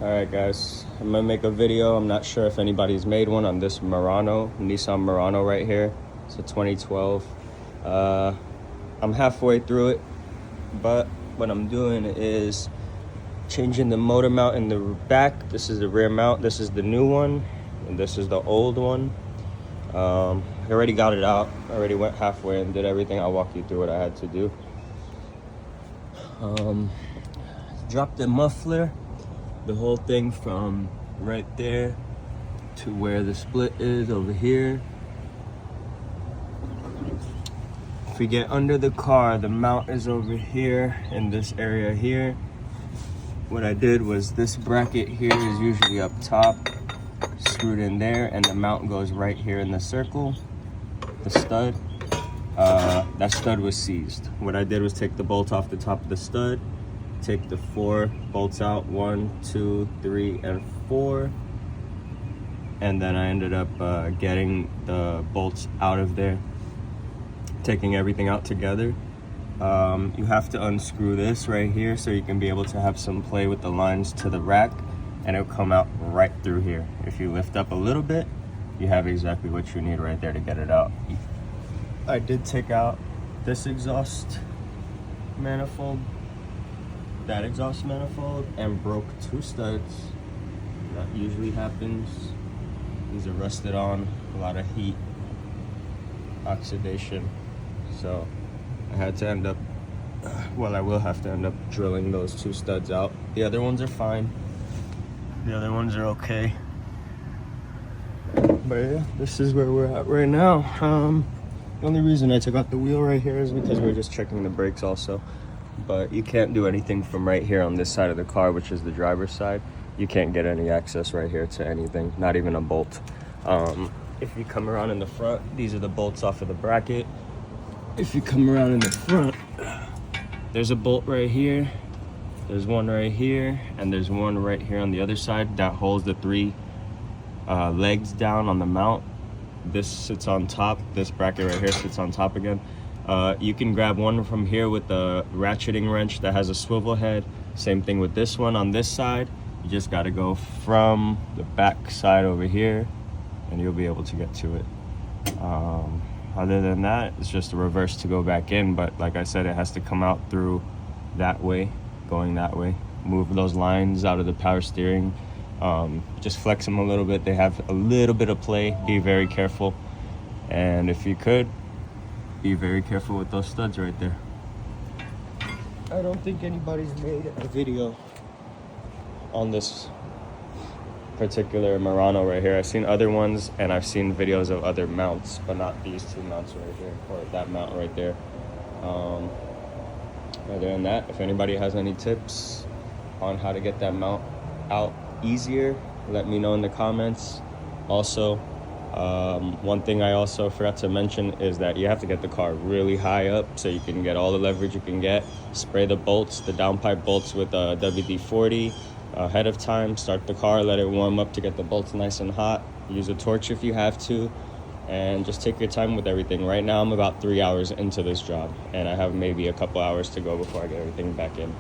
Alright guys, I'm gonna make a video. I'm not sure if anybody's made one on this Murano, Nissan Murano right here. It's a 2012. I'm halfway through it, but what I'm doing is changing the motor mount in the back. This is the rear mount, this is the new one, and this is the old one. I already got it out. I already went halfway and did everything. I'll walk you through what I had to do. Dropped the muffler, the whole thing from right there to where the split is over here. If we get under the car, the mount is over here in this area here. What I did was this bracket here is usually up top, screwed in there, and the mount goes right here in the circle, the stud. That stud was seized. What I did was take the bolt off the top of the stud, take the 4 bolts out, 1, 2, 3, and 4, and then I ended up getting the bolts out of there, taking everything out together. You have to unscrew this right here so you can be able to have some play with the lines to the rack, and it'll come out right through here. If you lift up a little bit, you have exactly what you need right there to get it out. I did take out this exhaust manifold, that exhaust manifold, and broke 2 studs. That usually happens. These are rusted on, a lot of heat, oxidation. So I had to end up, well, I will have to end up drilling those 2 studs out. The other ones are fine. The other ones are okay. But yeah, this is where we're at right now. The only reason I took out the wheel right here is because we're just checking the brakes also. But you can't do anything from right here on this side of the car, which is the driver's side. You can't get any access right here to anything, not even a bolt. If you come around in the front, these are the bolts off of the bracket. If you come around in the front, there's a bolt right here, there's one right here, and there's one right here on the other side that holds the 3 legs down on the mount. This sits on top, this bracket right here sits on top again. You can grab one from here with the ratcheting wrench that has a swivel head. Same thing with this one on this side. You just got to go from the back side over here and you'll be able to get to it. Other than that, it's just a reverse to go back in, but like I said, it has to come out through that way, going that way. Move those lines out of the power steering. Just flex them a little bit. They have a little bit of play. Be very careful, and if you could, be very careful with those studs right there. I don't think anybody's made a video on this particular Murano right here. I've seen other ones and I've seen videos of other mounts, but not these 2 mounts right here, or that mount right there. Other than that, if anybody has any tips on how to get that mount out easier, let me know in the comments. Also, one thing I also forgot to mention is that you have to get the car really high up so you can get all the leverage you can get. Spray the bolts, the downpipe bolts, with WD-40 ahead of time. Start the car, let it warm up to get the bolts nice and hot. Use a torch if you have to, and just take your time with everything. Right now I'm about 3 hours into this job and I have maybe a couple hours to go before I get everything back in.